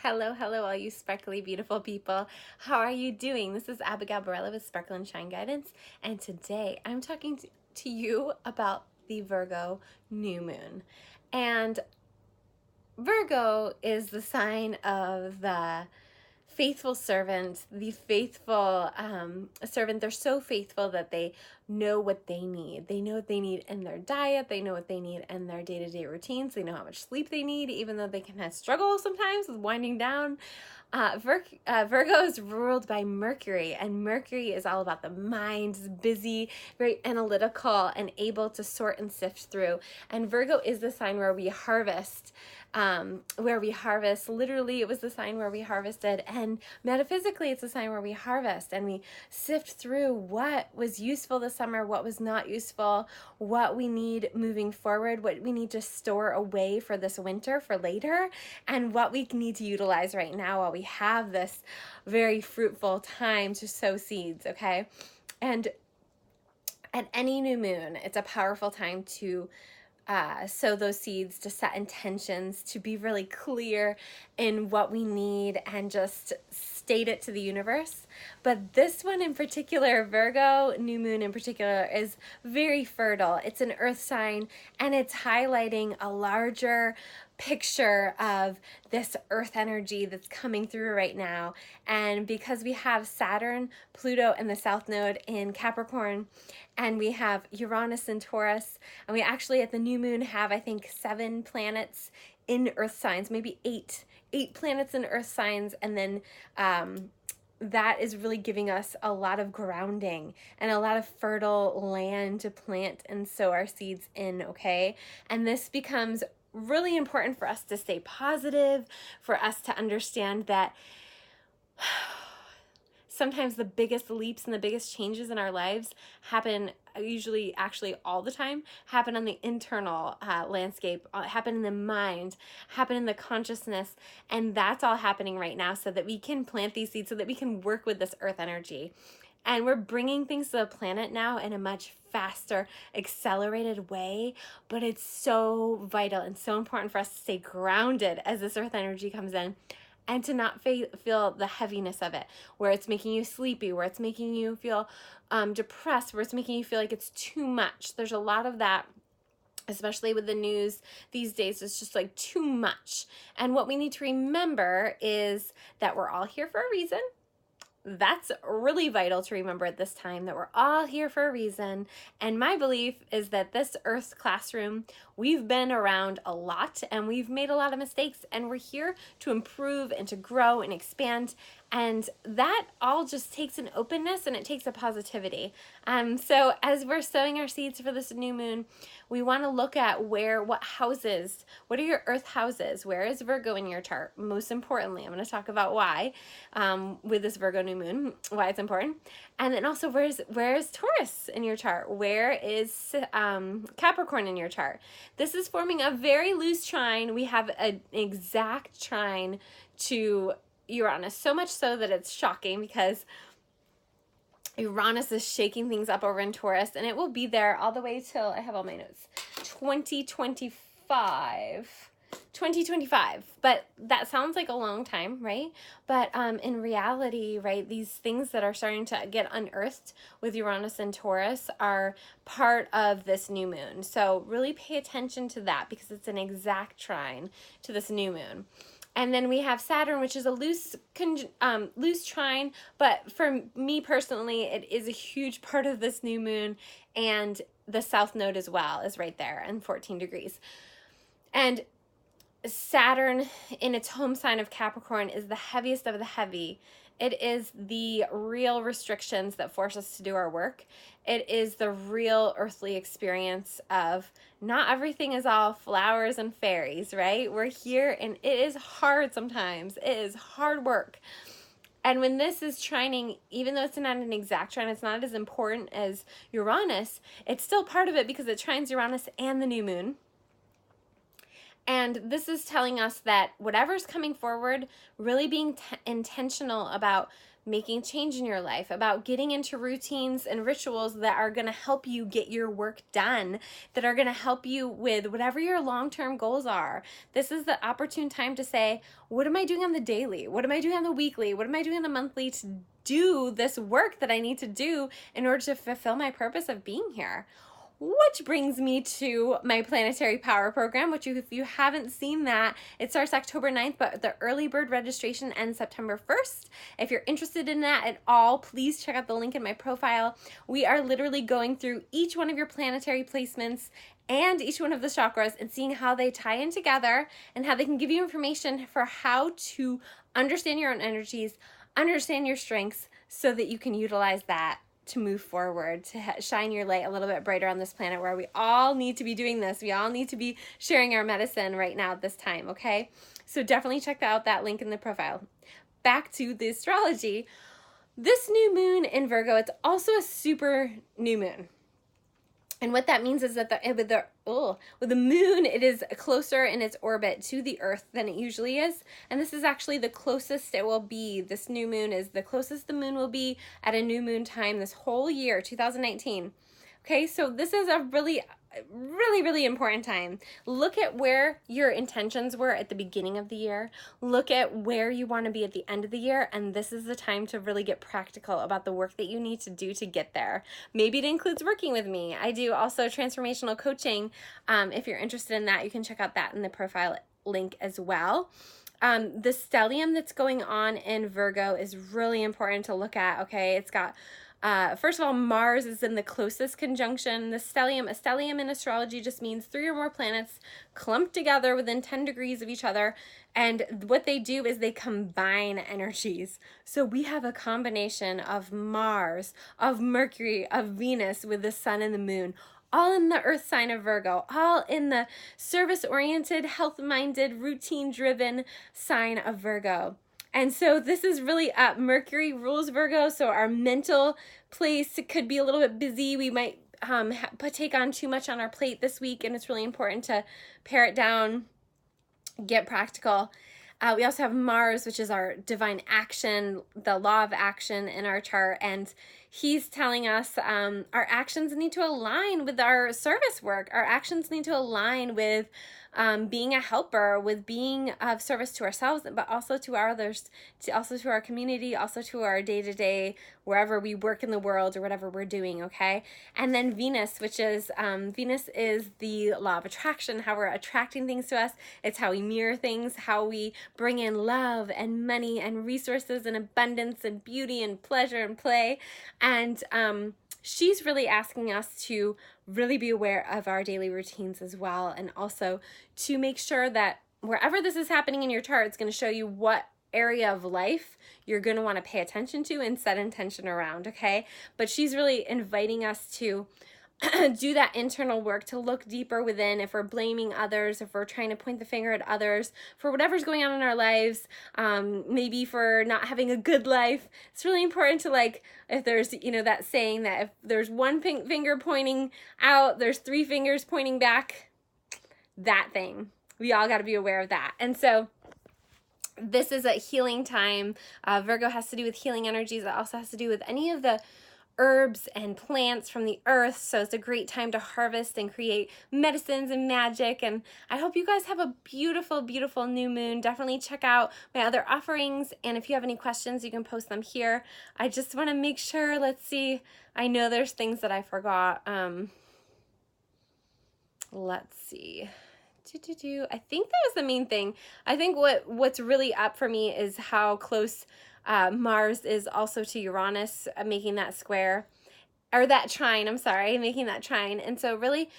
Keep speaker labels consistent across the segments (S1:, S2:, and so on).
S1: Hello, hello, all you sparkly, beautiful people. How are you doing? This is Abigail Barella with Sparkle and Shine Guidance, and today I'm talking to you about the Virgo new moon. And Virgo is the sign of the faithful servant, the faithful servant. They're so faithful that they know what they need. They know what they need in their diet. They know what they need in their day-to-day routines. They know how much sleep they need, even though they can have struggle sometimes with winding down. Virgo is ruled by Mercury, and Mercury is all about the mind. It's busy, very analytical, and able to sort and sift through. And Virgo is the sign where we harvest. Literally, it was the sign where we harvested, and metaphysically, it's a sign where we harvest and we sift through what was useful this summer, what was not useful, what we need moving forward, what we need to store away for this winter for later, and what we need to utilize right now while we have this very fruitful time to sow seeds, okay? And at any new moon, it's a powerful time to sow those seeds, to set intentions, to be really clear in what we need and just state it to the universe. But this one in particular, Virgo new moon in particular, is very fertile. It's an earth sign, and it's highlighting a larger picture of this earth energy that's coming through right now. And because we have Saturn, Pluto, and the South Node in Capricorn, and we have Uranus in Taurus, and we actually at the new moon have, I think, 7 planets in earth signs, maybe 8 planets in earth signs, and then that is really giving us a lot of grounding and a lot of fertile land to plant and sow our seeds in, okay? And this becomes really important for us to stay positive, for us to understand that sometimes the biggest leaps and the biggest changes in our lives happen, usually actually all the time, happen on the internal landscape, happen in the mind, happen in the consciousness, and that's all happening right now so that we can plant these seeds, so that we can work with this earth energy. And we're bringing things to the planet now in a much faster, accelerated way, but it's so vital and so important for us to stay grounded as this earth energy comes in, and to not feel the heaviness of it, where it's making you sleepy, where it's making you feel depressed, where it's making you feel like it's too much. There's a lot of that, especially with the news these days. It's just like too much. And what we need to remember is that we're all here for a reason. That's really vital to remember at this time, that we're all here for a reason. And my belief is that this Earth classroom, we've been around a lot and we've made a lot of mistakes, and we're here to improve and to grow and expand. And that all just takes an openness, and it takes a positivity. So as we're sowing our seeds for this new moon, we want to look at what houses, what are your earth houses? Where is Virgo in your chart? Most importantly, I'm going to talk about why with this Virgo new moon, why it's important. And then also, where is Taurus in your chart? Where is Capricorn in your chart? This is forming a very loose trine. We have an exact trine to Uranus, so much so that it's shocking, because Uranus is shaking things up over in Taurus, and it will be there all the way till, I have all my notes, 2025. But that sounds like a long time, right? But in reality, right, these things that are starting to get unearthed with Uranus and Taurus are part of this new moon. So really pay attention to that, because it's an exact trine to this new moon. And then we have Saturn, which is a loose trine, but for me personally, it is a huge part of this new moon, and the South Node as well is right there in 14 degrees. And Saturn in its home sign of Capricorn is the heaviest of the heavy. It is the real restrictions that force us to do our work. It is the real earthly experience of not everything is all flowers and fairies, right? We're here, and it is hard sometimes. It is hard work. And when this is trining, even though it's not an exact trine, it's not as important as Uranus, it's still part of it because it trines Uranus and the new moon. And this is telling us that whatever's coming forward, really being intentional about making change in your life, about getting into routines and rituals that are going to help you get your work done, that are going to help you with whatever your long-term goals are. This is the opportune time to say, what am I doing on the daily? What am I doing on the weekly? What am I doing on the monthly to do this work that I need to do in order to fulfill my purpose of being here? Which brings me to my Planetary Power program, which if you haven't seen that, it starts October 9th, but the early bird registration ends September 1st. If you're interested in that at all, please check out the link in my profile. We are literally going through each one of your planetary placements and each one of the chakras and seeing how they tie in together and how they can give you information for how to understand your own energies, understand your strengths, so that you can utilize that to move forward, to shine your light a little bit brighter on this planet where we all need to be doing this. We all need to be sharing our medicine right now at this time, okay? So definitely check out that link in the profile. Back to the astrology. This new moon in Virgo, it's also a super new moon. And what that means is that with the moon, it is closer in its orbit to the Earth than it usually is. And this is actually the closest it will be. This new moon is the closest the moon will be at a new moon time this whole year, 2019. Okay, so this is a really important time. Look at where your intentions were at the beginning of the year. Look at where you want to be at the end of the year, and this is the time to really get practical about the work that you need to do to get there. Maybe it includes working with me. I do also transformational coaching. If you're interested in that, you can check out that in the profile link as well. The stellium that's going on in Virgo is really important to look at, okay? It's got first of all, Mars is in the closest conjunction. A stellium in astrology just means 3 or more planets clumped together within 10 degrees of each other. And what they do is they combine energies. So we have a combination of Mars, of Mercury, of Venus with the sun and the moon, all in the earth sign of Virgo, all in the service-oriented, health-minded, routine-driven sign of Virgo. And so this is really Mercury rules Virgo, so our mental place could be a little bit busy. We might take on too much on our plate this week, and it's really important to pare it down, get practical. We also have Mars, which is our divine action, the law of action in our chart, and he's telling us our actions need to align with our service work. Our actions need to align with being a helper, with being of service to ourselves, but also to our others, also to our community, also to our day-to-day, wherever we work in the world or whatever we're doing, okay? And then Venus, which is, Venus is the law of attraction, how we're attracting things to us. It's how we mirror things, how we bring in love and money and resources and abundance and beauty and pleasure and play. And she's really asking us to really be aware of our daily routines as well, and also to make sure that wherever this is happening in your chart, it's going to show you what area of life you're going to want to pay attention to and set intention around, okay? But she's really inviting us to do that internal work, to look deeper within. If we're blaming others, if we're trying to point the finger at others for whatever's going on in our lives, maybe for not having a good life, it's really important to, like, if there's, you know, that saying that if there's one finger pointing out, there's 3 fingers pointing back, that thing. We all got to be aware of that. And so this is a healing time. Virgo has to do with healing energies. It also has to do with any of the herbs and plants from the earth, so it's a great time to harvest and create medicines and magic. And I hope you guys have a beautiful new moon. Definitely check out my other offerings, and if you have any questions, you can post them here. I just want to make sure, let's see, I know there's things that I forgot. Let's see. I think that was the main thing. I think what's really up for me is how close Mars is also to Uranus, making that square, or that trine, I'm sorry, making that trine. And so really,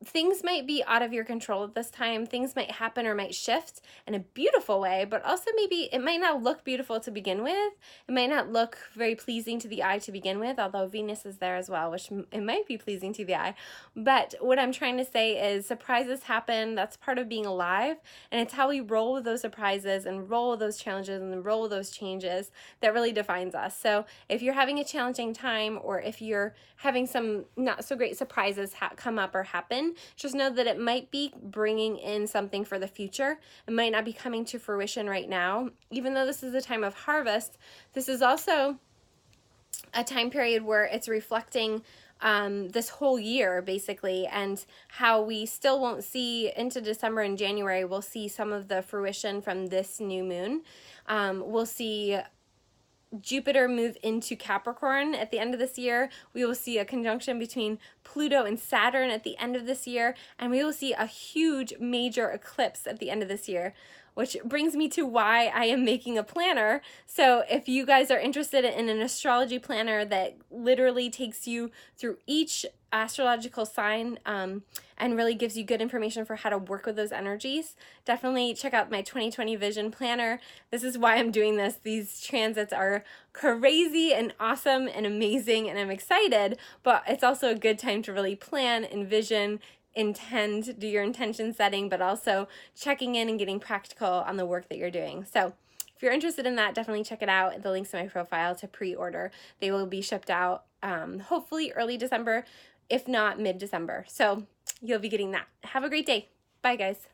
S1: things might be out of your control at this time. Things might happen or might shift in a beautiful way, but also maybe it might not look beautiful to begin with. It might not look very pleasing to the eye to begin with, although Venus is there as well, which it might be pleasing to the eye. But what I'm trying to say is surprises happen. That's part of being alive, and it's how we roll with those surprises and roll with those challenges and roll with those changes that really defines us. So if you're having a challenging time, or if you're having some not so great surprises come up or happen, in, just know that it might be bringing in something for the future. It might not be coming to fruition right now. Even though this is a time of harvest, this is also a time period where it's reflecting this whole year basically, and how we still won't see into December and January. We'll see some of the fruition from this new moon. We'll see Jupiter move into Capricorn at the end of this year. We will see a conjunction between Pluto and Saturn at the end of this year, and we will see a huge major eclipse at the end of this year, which brings me to why I am making a planner. So if you guys are interested in an astrology planner that literally takes you through each astrological sign and really gives you good information for how to work with those energies, definitely check out my 2020 Vision Planner. This is why I'm doing this. These transits are crazy and awesome and amazing, and I'm excited, but it's also a good time to really plan, envision, intend, do your intention setting, but also checking in and getting practical on the work that you're doing. So if you're interested in that, definitely check it out. The link's in my profile to pre-order. They will be shipped out hopefully early December, if not mid-December. So you'll be getting that. Have a great day. Bye, guys.